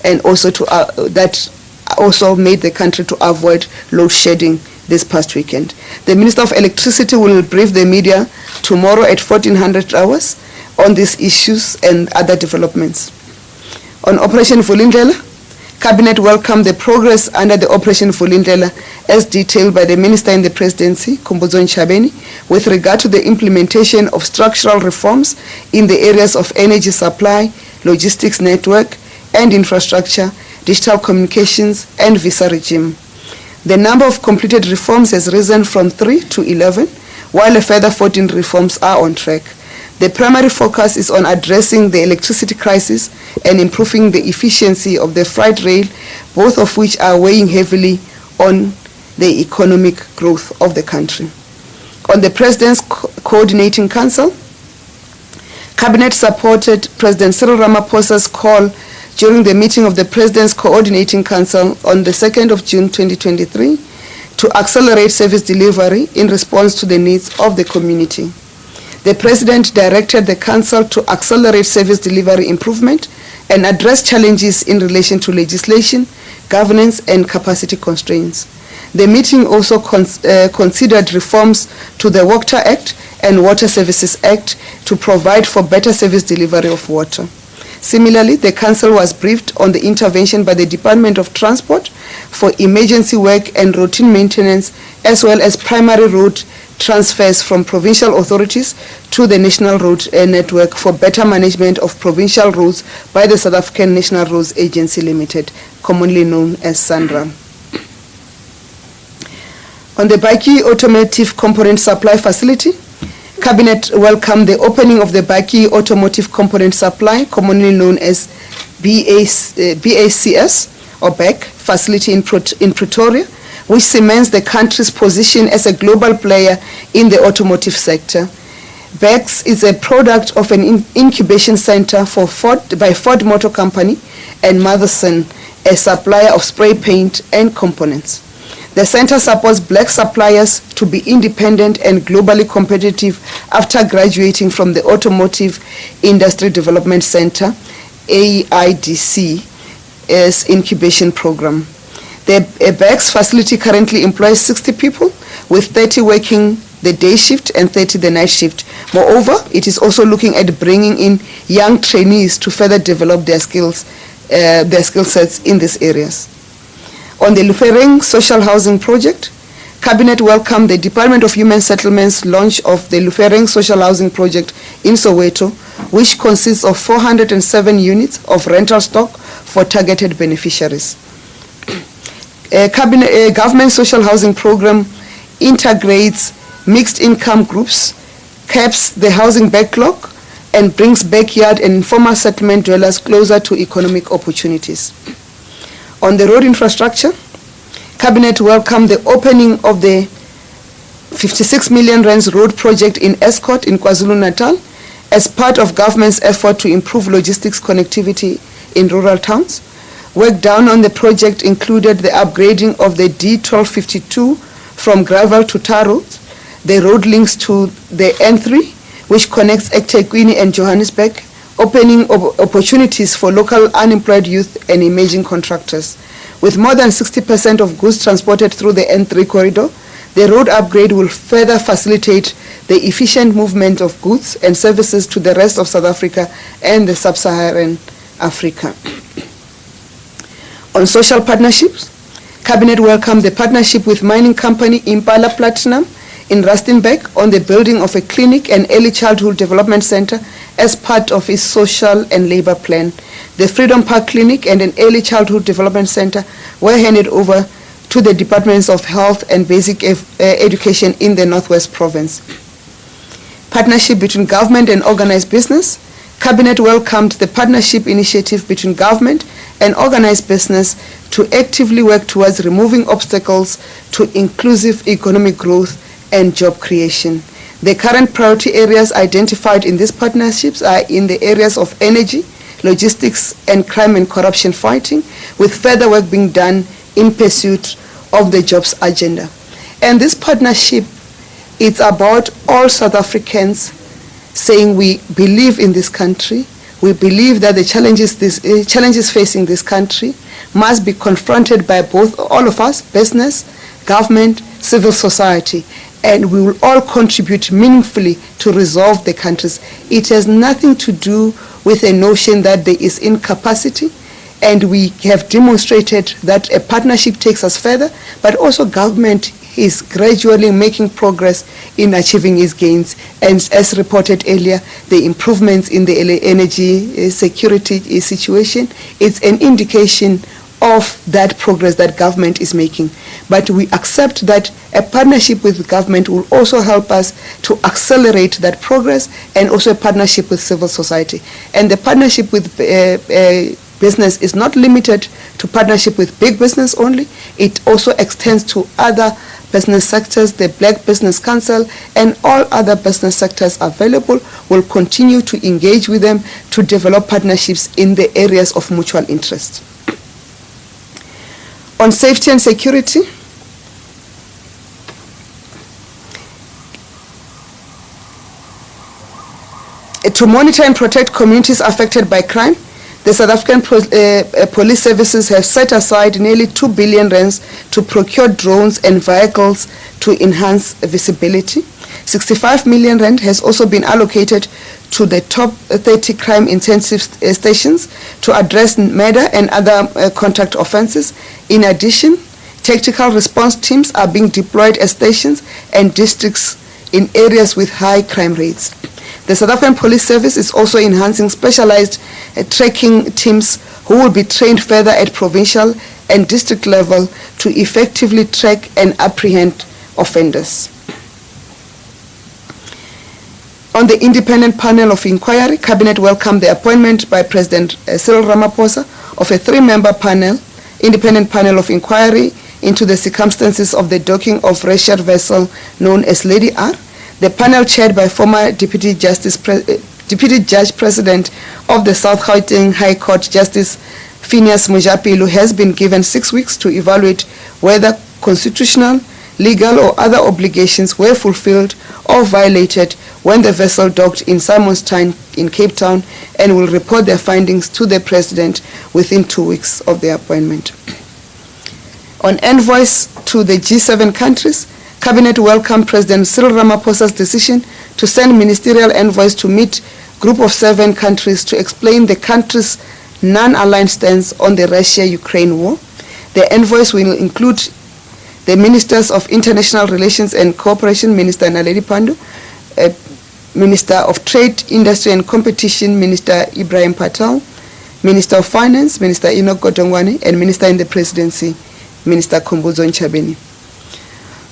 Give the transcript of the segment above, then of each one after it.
and also that also made the country to avoid load shedding this past weekend. The Minister of Electricity will brief the media tomorrow at 1400 hours on these issues and other developments. On Operation Vulindlela, Cabinet welcomed the progress under the Operation Vulindlela as detailed by the Minister in the Presidency, Khumbudzo Ntshavheni, with regard to the implementation of structural reforms in the areas of energy supply, logistics network and infrastructure, digital communications and visa regime. The number of completed reforms has risen from 3 to 11, while a further 14 reforms are on track. The primary focus is on addressing the electricity crisis and improving the efficiency of the freight rail, both of which are weighing heavily on the economic growth of the country. On the President's Coordinating Council, Cabinet supported President Cyril Ramaphosa's call during the meeting of the President's Coordinating Council on the 2nd of June 2023 to accelerate service delivery in response to the needs of the community. The President directed the Council to accelerate service delivery improvement and address challenges in relation to legislation, governance, and capacity constraints. The meeting also considered reforms to the Water Act and Water Services Act to provide for better service delivery of water. Similarly, the Council was briefed on the intervention by the Department of Transport for emergency work and routine maintenance, as well as primary road transfers from provincial authorities to the National Road Network for better management of provincial roads by the South African National Roads Agency Limited, commonly known as SANRAL. On the Baki Automotive Component Supply Facility, Cabinet welcomed the opening of the Baki Automotive Component Supply, commonly known as BACS or BAC facility in Pretoria, which cements the country's position as a global player in the automotive sector. BACS is a product of an incubation center by Ford Motor Company and Motherson, a supplier of spray paint and components. The center supports black suppliers to be independent and globally competitive after graduating from the Automotive Industry Development Center, AIDC's incubation program. The BACS facility currently employs 60 people, with 30 working the day shift and 30 the night shift. Moreover, it is also looking at bringing in young trainees to further develop their skill sets in these areas. On the Lufereng Social Housing Project, Cabinet welcomed the Department of Human Settlements' launch of the Lufereng Social Housing Project in Soweto, which consists of 407 units of rental stock for targeted beneficiaries. Government social housing program integrates mixed income groups, caps the housing backlog, and brings backyard and informal settlement dwellers closer to economic opportunities. On the road infrastructure, Cabinet welcomed the opening of the 56 million rands road project in Escort in KwaZulu-Natal as part of government's effort to improve logistics connectivity in rural towns. Work done on the project included the upgrading of the D1252 from gravel to tar roads, the road links to the N3, which connects eThekwini and Johannesburg, opening opportunities for local unemployed youth and emerging contractors. With more than 60% of goods transported through the N3 corridor, the road upgrade will further facilitate the efficient movement of goods and services to the rest of South Africa and the sub-Saharan Africa. On social partnerships, Cabinet welcomed the partnership with mining company Impala Platinum in Rustenburg on the building of a clinic and early childhood development center as part of its social and labor plan. The Freedom Park Clinic and an early childhood development center were handed over to the Departments of Health and Basic Education in the Northwest Province. Partnership between government and organized business. Cabinet welcomed the partnership initiative between government and organized business to actively work towards removing obstacles to inclusive economic growth and job creation. The current priority areas identified in these partnerships are in the areas of energy, logistics, and crime and corruption fighting, with further work being done in pursuit of the jobs agenda. And this partnership, it's about all South Africans saying we believe in this country, We believe that the challenges facing this country must be confronted by all of us, business, government, civil society, and we will all contribute meaningfully to resolve the countries. It has nothing to do with a notion that there is incapacity, and we have demonstrated that a partnership takes us further, but also government is gradually making progress in achieving its gains. And as reported earlier, the improvements in the energy security situation is an indication of that progress that government is making. But we accept that a partnership with government will also help us to accelerate that progress, and also a partnership with civil society. And the partnership with business is not limited to partnership with big business only. It also extends to other business sectors. The Black Business Council and all other business sectors available will continue to engage with them to develop partnerships in the areas of mutual interest. On safety and security, to monitor and protect communities affected by crime, the South African police services have set aside nearly 2 billion rands to procure drones and vehicles to enhance visibility. 65 million rand has also been allocated to the top 30 crime-intensive stations to address murder and other contact offences. In addition, tactical response teams are being deployed at stations and districts in areas with high crime rates. The South African Police Service is also enhancing specialized tracking teams who will be trained further at provincial and district level to effectively track and apprehend offenders. On the independent panel of inquiry, Cabinet welcomed the appointment by President Cyril Ramaphosa of a 3-member panel, independent panel of inquiry into the circumstances of the docking of Russian vessel known as Lady R. The panel, chaired by former Deputy Judge President of the South Gauteng High Court, Justice Phineas Mujapilu, has been given 6 weeks to evaluate whether constitutional, legal or other obligations were fulfilled or violated when the vessel docked in Simonstown in Cape Town, and will report their findings to the President within 2 weeks of their appointment. On envoys to the G7 countries, Cabinet welcomed President Cyril Ramaphosa's decision to send ministerial envoys to meet Group of 7 countries to explain the country's non-aligned stance on the Russia-Ukraine war. The envoys will include the Ministers of International Relations and Cooperation, Minister Naledi Pandor, Minister of Trade, Industry and Competition, Minister Ibrahim Patel, Minister of Finance, Minister Enoch Godongwane, and Minister in the Presidency, Minister Khumbudzo Ntshavheni.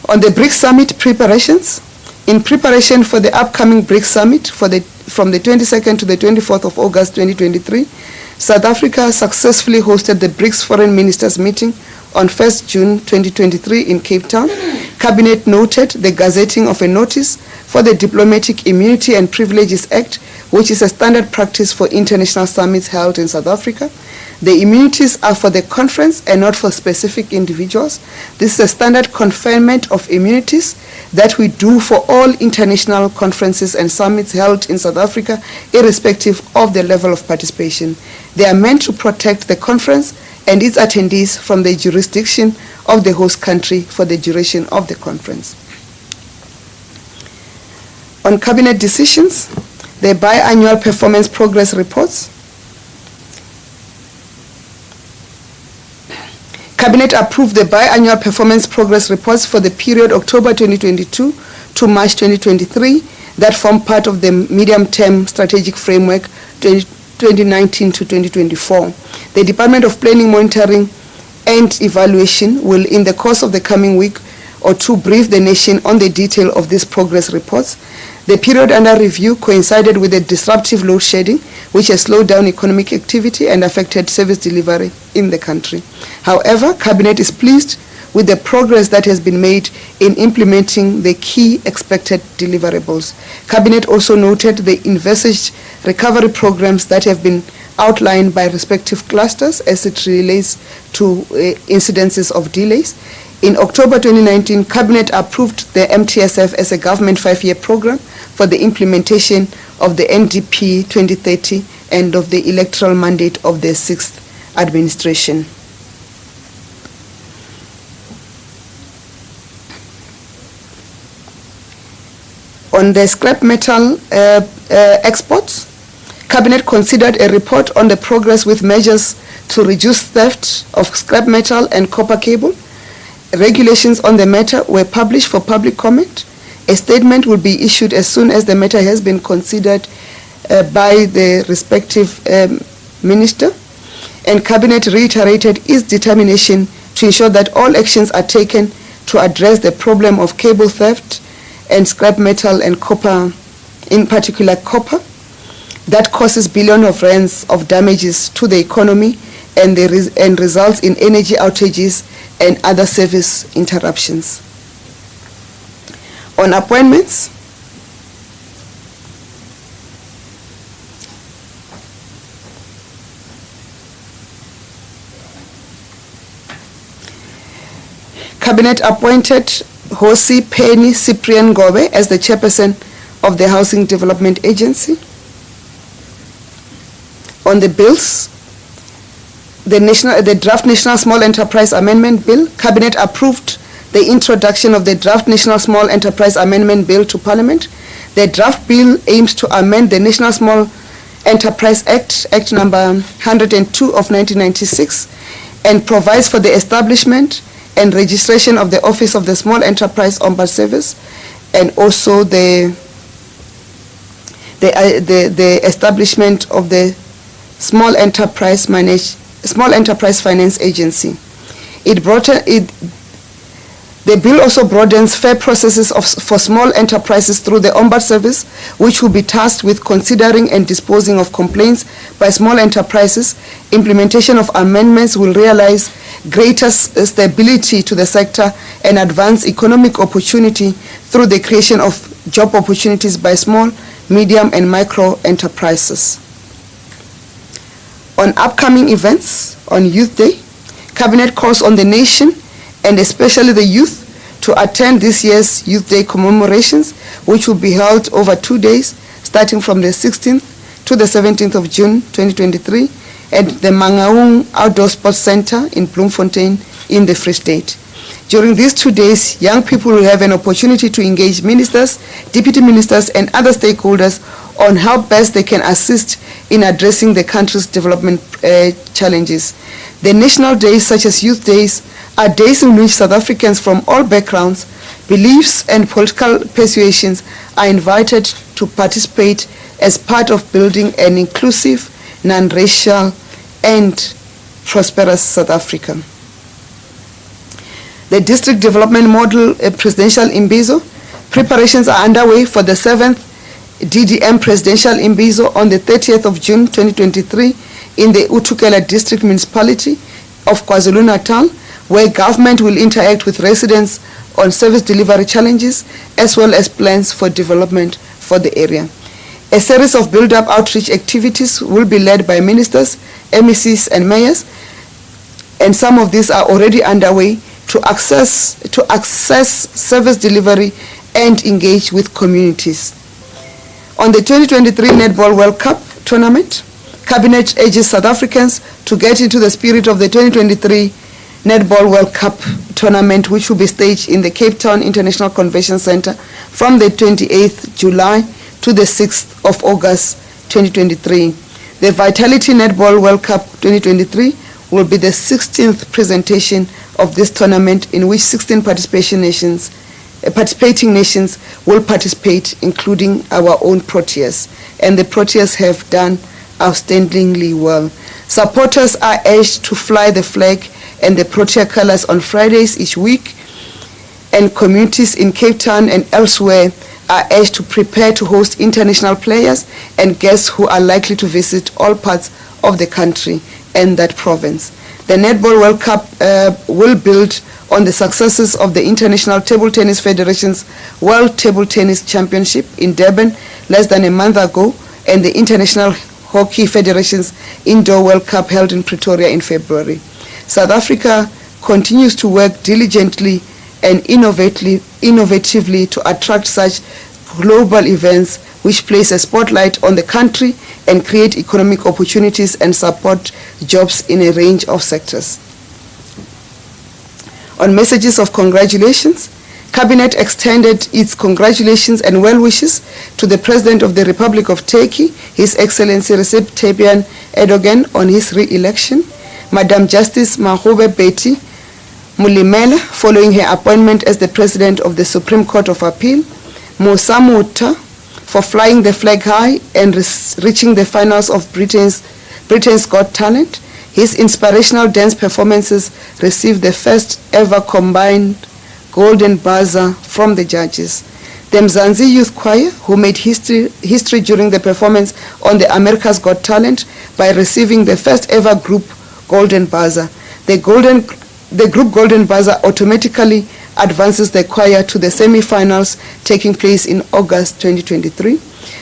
On the BRICS Summit preparations, in preparation for the upcoming BRICS Summit from the 22nd to the 24th of August 2023, South Africa successfully hosted the BRICS Foreign Ministers meeting on 1st June 2023 in Cape Town. Cabinet noted the gazetting of a notice for the Diplomatic Immunity and Privileges Act, which is a standard practice for international summits held in South Africa. The immunities are for the conference and not for specific individuals. This is a standard conferment of immunities that we do for all international conferences and summits held in South Africa, irrespective of the level of participation. They are meant to protect the conference and its attendees from the jurisdiction of the host country for the duration of the conference. On Cabinet decisions, the biannual performance progress reports. Cabinet approved the biannual performance progress reports for the period October 2022 to March 2023 that form part of the medium-term strategic framework 2019 to 2024. The Department of Planning, Monitoring and Evaluation will, in the course of the coming week or two, brief the nation on the detail of these progress reports. The period under review coincided with the disruptive load shedding, which has slowed down economic activity and affected service delivery in the country. However, Cabinet is pleased with the progress that has been made in implementing the key expected deliverables. Cabinet also noted the envisaged recovery programs that have been outlined by respective clusters as it relates to incidences of delays. In October 2019, Cabinet approved the MTSF as a government 5-year program for the implementation of the NDP 2030 and of the electoral mandate of the 6th administration. On the scrap metal exports, Cabinet considered a report on the progress with measures to reduce theft of scrap metal and copper cable. Regulations on the matter were published for public comment. A statement will be issued as soon as the matter has been considered by the respective minister. And Cabinet reiterated its determination to ensure that all actions are taken to address the problem of cable theft and scrap metal and copper, in particular copper, that causes billions of rands of damages to the economy and results in energy outages and other service interruptions. On appointments, Cabinet appointed Hosi Penny Cyprian Gobe as the chairperson of the Housing Development Agency. On the bills, the draft National Small Enterprise Amendment Bill, Cabinet approved the introduction of the draft National Small Enterprise Amendment Bill to Parliament. The draft bill aims to amend the National Small Enterprise Act, Act number 102 of 1996, and provides for the establishment and registration of the Office of the Small Enterprise Ombudsman Service, and also the establishment of the Small Enterprise Finance Agency. The bill also broadens fair processes for small enterprises through the Ombudsman Service, which will be tasked with considering and disposing of complaints by small enterprises. Implementation of amendments will realize greater stability to the sector and advance economic opportunity through the creation of job opportunities by small, medium, and micro enterprises. On upcoming events, on Youth Day, Cabinet calls on the nation and especially the youth to attend this year's Youth Day commemorations, which will be held over 2 days, starting from the 16th to the 17th of June 2023 at the Mangaung Outdoor Sports Center in Bloemfontein in the Free State. During these 2 days, young people will have an opportunity to engage ministers, deputy ministers, and other stakeholders on how best they can assist in addressing the country's development challenges. The national days, such as Youth Days, are days in which South Africans from all backgrounds, beliefs, and political persuasions are invited to participate as part of building an inclusive, non-racial, and prosperous South Africa. The District Development Model Presidential Imbizo preparations are underway for the 7th DDM Presidential Imbizo on the 30th of June 2023 in the Utukela District Municipality of KwaZulu-Natal, where government will interact with residents on service delivery challenges as well as plans for development for the area. A series of build-up outreach activities will be led by ministers, MECs, and mayors, and some of these are already underway to access service delivery and engage with communities. On the 2023 Netball World Cup tournament, Cabinet urges South Africans to get into the spirit of the 2023 Netball World Cup tournament, which will be staged in the Cape Town International Convention Center from the 28th July to the 6th of August 2023. The Vitality Netball World Cup 2023 will be the 16th presentation of this tournament, in which 16 participating nations will participate, including our own Proteas. And the Proteas have done outstandingly well. Supporters are urged to fly the flag and the Protea colors on Fridays each week, and communities in Cape Town and elsewhere are urged to prepare to host international players and guests who are likely to visit all parts of the country and that province. The Netball World Cup will build on the successes of the International Table Tennis Federation's World Table Tennis Championship in Durban less than a month ago, and the International Hockey Federation's Indoor World Cup held in Pretoria in February. South Africa continues to work diligently and innovatively to attract such global events which place a spotlight on the country and create economic opportunities and support jobs in a range of sectors. On messages of congratulations, Cabinet extended its congratulations and well wishes to the President of the Republic of Turkey, His Excellency Recep Tayyip Erdogan, on his re-election, Madam Justice Mahube Beti Mulimela, following her appointment as the President of the Supreme Court of Appeal, Musa Muta, for flying the flag high and reaching the finals of Britain's Got Talent. His inspirational dance performances received the first ever combined Golden Buzzer from the judges. The Mzansi Youth Choir, who made history during the performance on the America's Got Talent by receiving the first ever group Golden Buzzer. The group Golden Buzzer automatically advances the choir to the semi-finals taking place in August 2023.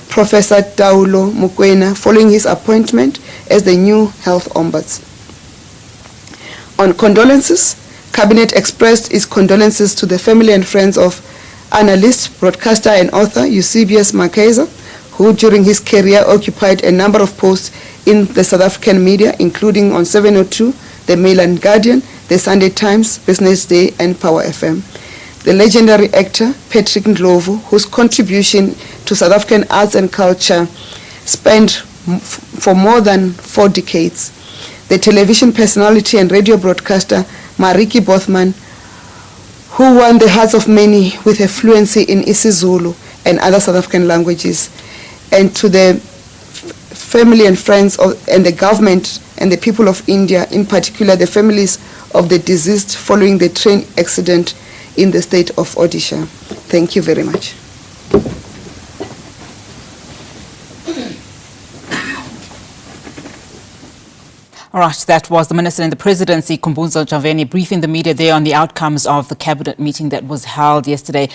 Professor Daulo Mukwena, following his appointment as the new health ombuds. On condolences, Cabinet expressed its condolences to the family and friends of analyst, broadcaster, and author Eusebius Makeza, who during his career occupied a number of posts in the South African media, including on 702, the Mail and Guardian, the Sunday Times, Business Day, and Power FM. The legendary actor Patrick Ndlovu, whose contribution to South African arts and culture spanned for more than 4 decades. The television personality and radio broadcaster Mariki Bothman, who won the hearts of many with her fluency in isiZulu and other South African languages, and to the family and friends and the government and the people of India, in particular the families of the deceased following the train accident in the state of Odisha. Thank you very much. All right, that was the Minister in the Presidency, Khumbudzo Ntshavheni, briefing the media there on the outcomes of the cabinet meeting that was held yesterday.